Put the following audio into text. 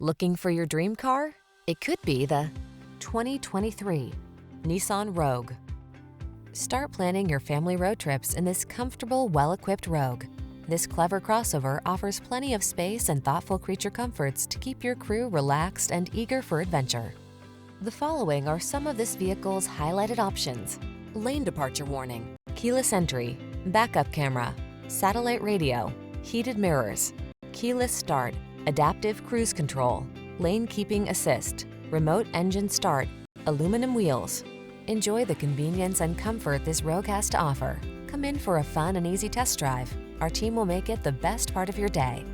Looking for your dream car? It could be the 2023 Nissan Rogue. Start planning your family road trips in this comfortable, well-equipped Rogue. This clever crossover offers plenty of space and thoughtful creature comforts to keep your crew relaxed and eager for adventure. The following are some of this vehicle's highlighted options: lane departure warning, keyless entry, backup camera, satellite radio, heated mirrors, keyless start, adaptive cruise control, lane keeping assist, remote engine start, aluminum wheels. Enjoy the convenience and comfort this Rogue has to offer. Come in for a fun and easy test drive. Our team will make it the best part of your day.